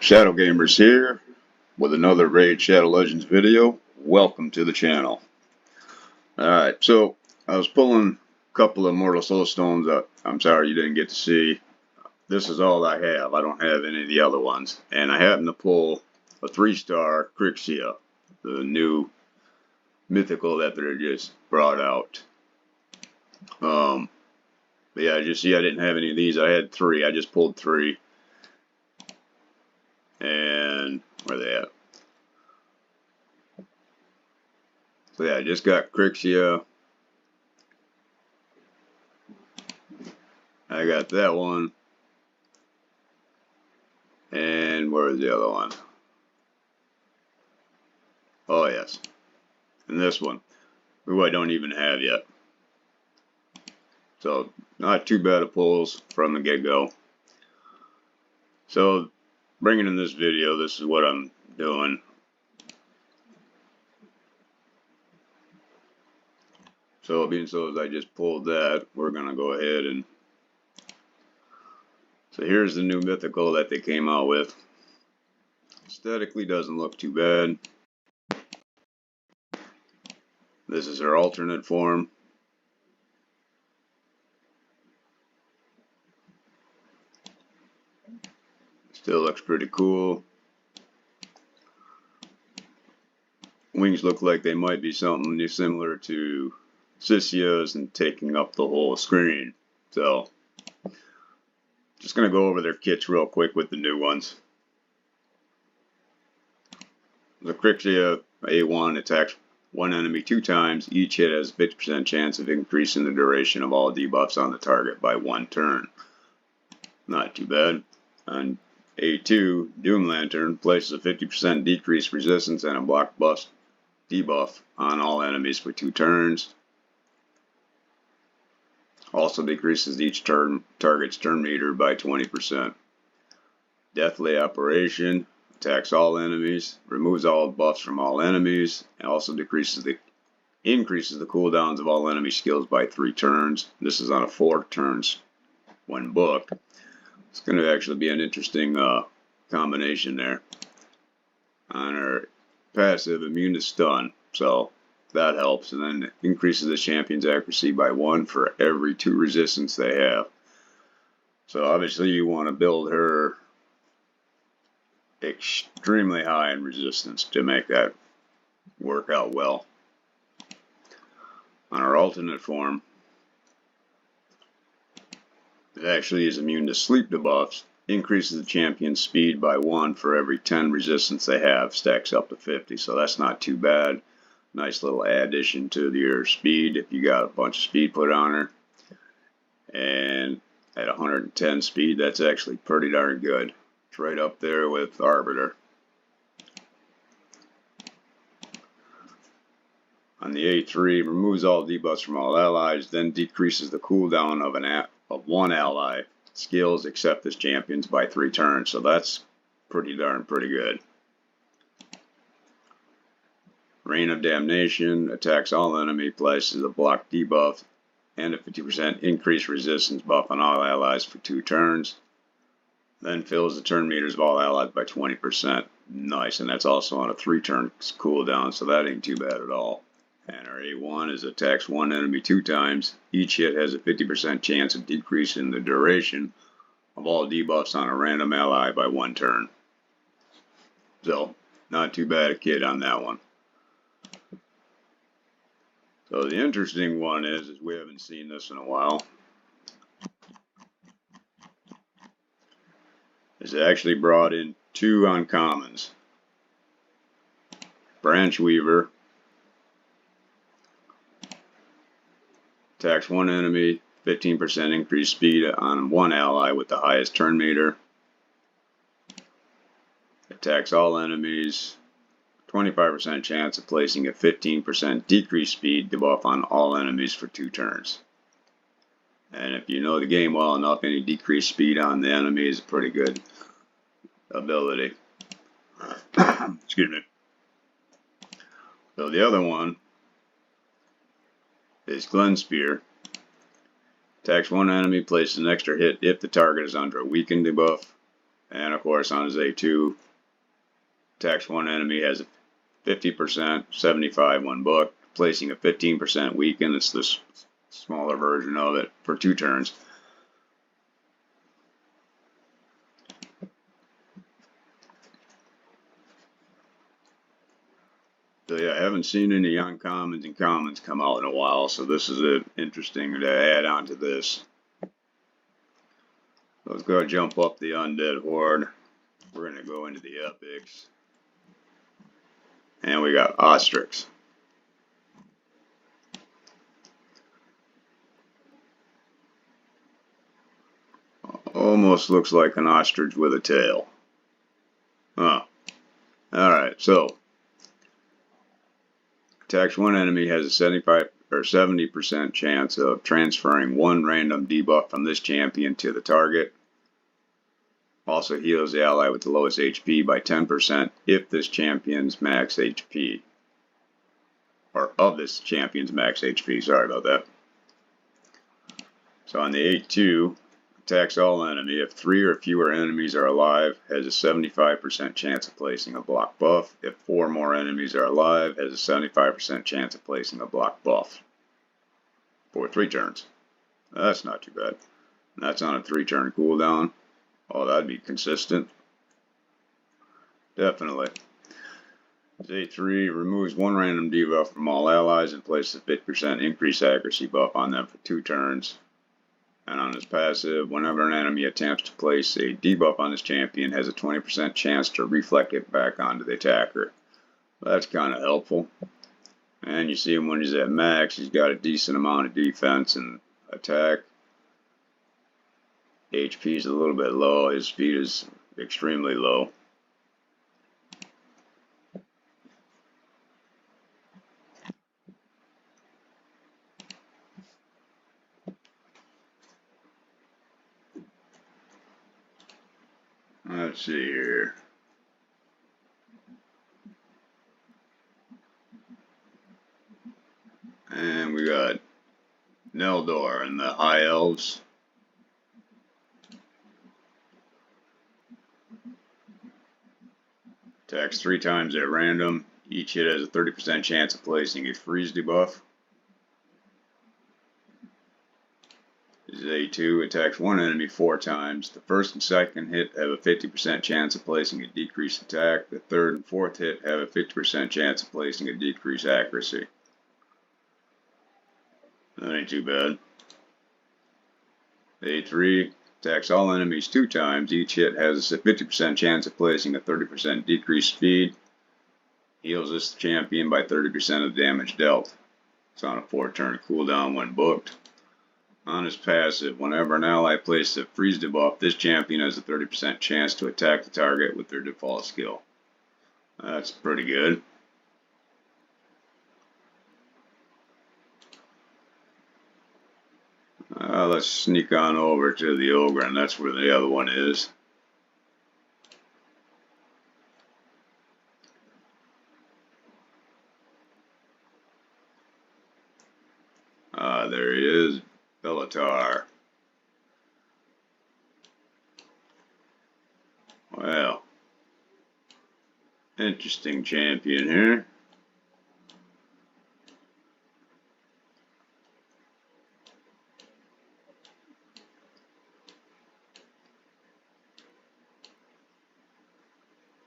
Shadow Gamers here with another Raid Shadow Legends video. Welcome to the channel. Alright, so I was pulling a couple of Mortal Soul Stones up. I'm sorry you didn't get to see. This is all I have. I don't have any of the other ones. And I happened to pull a 3-star Crixia, the new mythical that they just brought out. But yeah, just see I didn't have any of these. I had 3. I just pulled 3. And where are they at? So yeah, I just got Crixia. I got that one. And where is the other one? Oh yes. And this one, who I don't even have yet. So not too bad of pulls from the get-go. So bringing in this video, this is what I'm doing. So being so as I just pulled that, we're gonna go ahead and so here's the new mythical that they came out with. Aesthetically doesn't look too bad. This is her alternate form. Still looks pretty cool. Wings look like they might be something similar to Sisia's and taking up the whole screen. So just going to go over their kits real quick with the new ones. The Crixia A1 attacks one enemy 2 times. Each hit has a 50% chance of increasing the duration of all debuffs on the target by 1 turn. Not too bad. And A2, Doom Lantern, places a 50% decreased resistance and a block bust debuff on all enemies for 2 turns. Also decreases each target's turn meter by 20%. Deathly Apparition attacks all enemies, removes all buffs from all enemies, and also increases the cooldowns of all enemy skills by 3 turns. This is on a 4 turns when booked. It's going to actually be an interesting combination there. On her passive, immune to stun, so that helps, and then increases the champion's accuracy by 1 for every 2 resistance they have. So obviously you want to build her extremely high in resistance to make that work out well. On her alternate form, it actually is immune to sleep debuffs, increases the champion's speed by 1 for every 10 resistance they have, stacks up to 50, so that's not too bad. Nice little addition to your speed if you got a bunch of speed put on her. And at 110 speed, that's actually pretty darn good. It's right up there with Arbiter. On the A3, removes all debuffs from all allies, then decreases the cooldown of one ally skills except as champions by 3 turns. So that's pretty good. Reign of Damnation attacks all enemy, places a block debuff and a 50% increased resistance buff on all allies for 2 turns. Then fills the turn meters of all allies by 20%. Nice, and that's also on a 3 turn cooldown, so that ain't too bad at all. And our A1 is attacks one enemy 2 times. Each hit has a 50% chance of decreasing the duration of all debuffs on a random ally by 1 turn. So, not too bad a kit on that one. So the interesting one is we haven't seen this in a while. Is actually brought in 2 uncommons. Branch Weaver attacks one enemy, 15% increased speed on one ally with the highest turn meter. Attacks all enemies, 25% chance of placing a 15% decreased speed debuff on all enemies for 2 turns. And if you know the game well enough, any decreased speed on the enemy is a pretty good ability. Excuse me. So the other one is Glenspear. Attacks one enemy, places an extra hit if the target is under a weakened debuff. And of course on his A2, attacks one enemy, has a 50%, 75 when booked, placing a 15% weaken. It's this smaller version of it for 2 turns. So yeah, I haven't seen any uncommons and commons come out in a while, so this is interesting to add on to this. Let's go jump up the Undead Horde. We're going to go into the epics. And we got Ostrix. Almost looks like an ostrich with a tail. Huh. Alright, so attacks one enemy, has a 75 or 70% chance of transferring one random debuff from this champion to the target. Also heals the ally with the lowest HP by 10% if this champion's max HP. Or of this champion's max HP, sorry about that. So on the A2, attacks all enemy. If 3 or fewer enemies are alive, has a 75% chance of placing a block buff. If 4 more enemies are alive, has a 75% chance of placing a block buff. For 3 turns. That's not too bad. And that's on a 3-turn cooldown. Oh, that'd be consistent. Definitely. A3 removes 1 random debuff from all allies and places a 50% increased accuracy buff on them for 2 turns. And on his passive, whenever an enemy attempts to place a debuff on his champion, has a 20% chance to reflect it back onto the attacker. That's kind of helpful. And you see him when he's at max, he's got a decent amount of defense and attack. HP is a little bit low, his speed is extremely low. Let's see here. And we got Neldor and the High Elves. Attacks 3 times at random. Each hit has a 30% chance of placing a freeze debuff. His A2 attacks 1 enemy 4 times. The first and second hit have a 50% chance of placing a decreased attack. The third and fourth hit have a 50% chance of placing a decreased accuracy. That ain't too bad. A3 attacks all enemies 2 times. Each hit has a 50% chance of placing a 30% decreased speed. Heals this champion by 30% of the damage dealt. It's on a 4-turn cooldown when booked. On his passive, whenever an ally places a freeze debuff, this champion has a 30% chance to attack the target with their default skill. That's pretty good. Let's sneak on over to the Ogre, and that's where the other one is. There he is, Bellatar. Well, interesting champion here.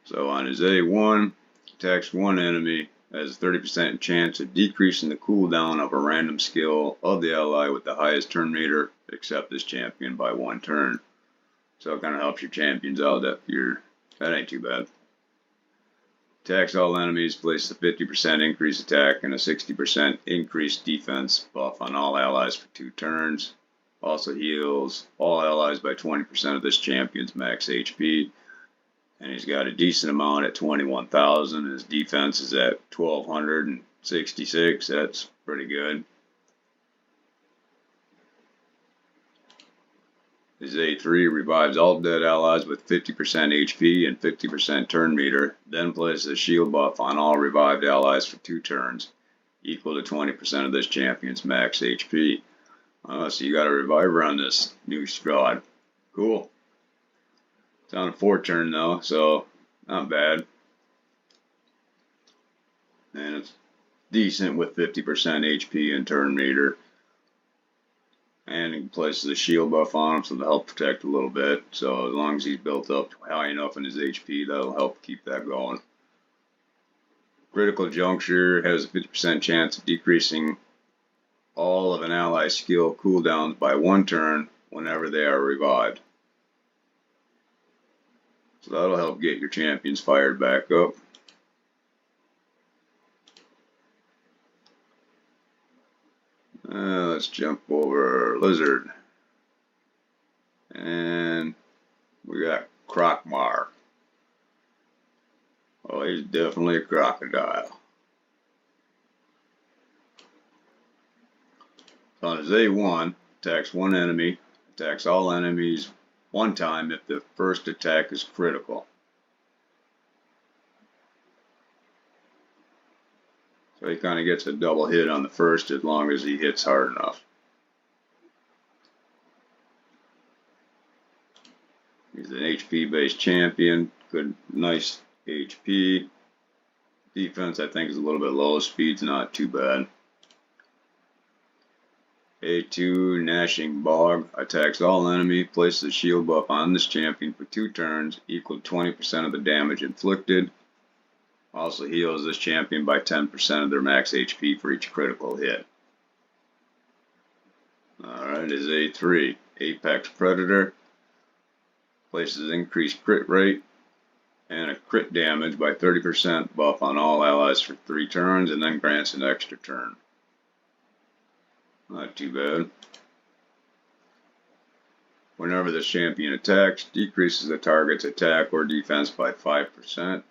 So on his A1, attacks 1 enemy, has a 30% chance of decreasing the cooldown of a random skill of the ally with the highest turn meter, except this champion by 1 turn. So it kind of helps your champions out. That ain't too bad. Attacks all enemies, places a 50% increased attack and a 60% increased defense buff on all allies for 2 turns. Also heals all allies by 20% of this champion's max HP. And he's got a decent amount at 21,000. His defense is at 1,266. That's pretty good. His A3 revives all dead allies with 50% HP and 50% turn meter, then places a shield buff on all revived allies for 2 turns, equal to 20% of this champion's max HP. Oh, so you got a reviver on this new squad. Cool. It's on a 4-turn though, so not bad. And it's decent with 50% HP and turn meter. And he places a shield buff on him so to help protect a little bit. So as long as he's built up high enough in his HP, that'll help keep that going. Critical Juncture has a 50% chance of decreasing all of an ally's skill cooldowns by 1 turn whenever they are revived. So that'll help get your champions fired back up. Let's jump over Lizard. And we got Krokmar. Oh, he's definitely a crocodile. So on his A1, attacks 1 enemy, attacks all enemies 1 time if the first attack is critical. So he kind of gets a double hit on the first as long as he hits hard enough. He's an HP based champion, good, nice HP. Defense I think is a little bit low, speed's not too bad. A2 Gnashing Bog attacks all enemy, places a shield buff on this champion for 2 turns, equal to 20% of the damage inflicted. Also heals this champion by 10% of their max HP for each critical hit. Alright, is A3 Apex Predator. Places increased crit rate and a crit damage by 30% buff on all allies for 3 turns and then grants an extra turn. Not too bad. Whenever this champion attacks, decreases the target's attack or defense by 5%,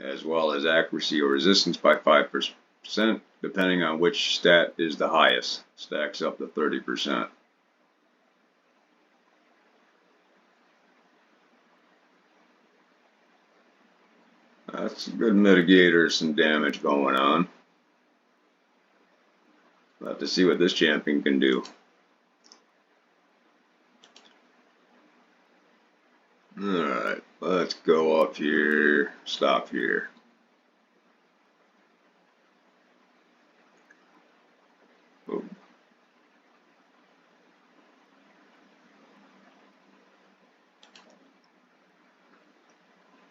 as well as accuracy or resistance by 5%, depending on which stat is the highest. Stacks up to 30%. That's a good mitigator, some damage going on. We'll have to see what this champion can do. Alright, let's go up here, stop here. Oh.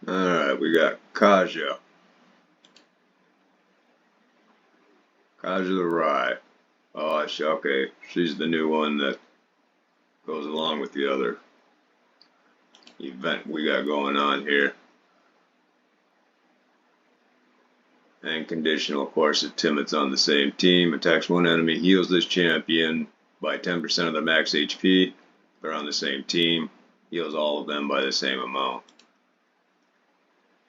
Alright, we got Kaja. Kaja the Rye. Oh, okay, she's the new one that goes along with the other event we got going on here. And conditional, of course, if Timid's on the same team, attacks 1 enemy, heals this champion by 10% of their max HP. They're on the same team, heals all of them by the same amount.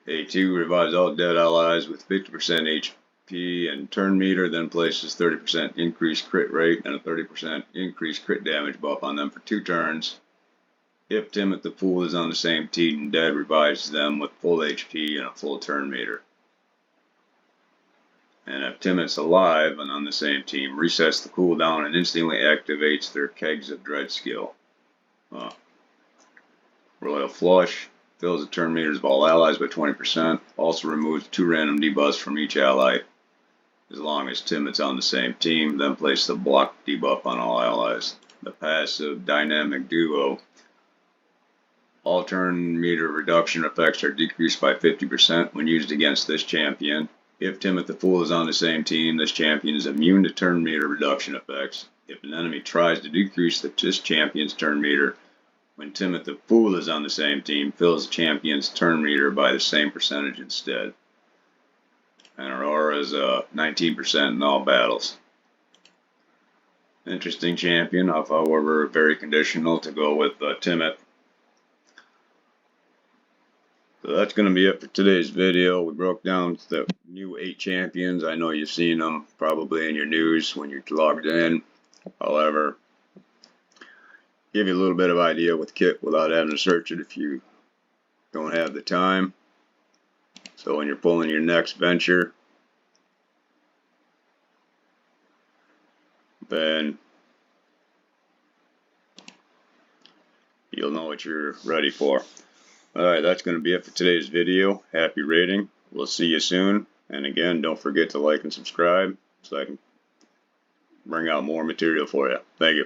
A2 revives all dead allies with 50% HP and turn meter, then places 30% increased crit rate and a 30% increased crit damage buff on them for 2 turns. If Timid the Fool is on the same team and dead, revives them with full HP and a full turn meter. And if Timid's alive and on the same team, resets the cooldown and instantly activates their Kegs of Dread skill. Royal Flush fills the turn meters of all allies by 20%. Also removes 2 random debuffs from each ally as long as Timid's on the same team. Then place the block debuff on all allies. The passive Dynamic Duo. All turn meter reduction effects are decreased by 50% when used against this champion. If Timid the Fool is on the same team, this champion is immune to turn meter reduction effects. If an enemy tries to decrease this champion's turn meter, when Timid the Fool is on the same team, fills the champion's turn meter by the same percentage instead. And Aurora is 19% in all battles. Interesting champion, however, very conditional to go with Timid. So that's going to be it for today's video. We broke down the new 8 champions. I know you've seen them probably in your news when you're logged in. However, give you a little bit of idea with kit without having to search it if you don't have the time. So when you're pulling your next venture, then you'll know what you're ready for. Alright, that's going to be it for today's video. Happy raiding. We'll see you soon. And again, don't forget to like and subscribe so I can bring out more material for you. Thank you.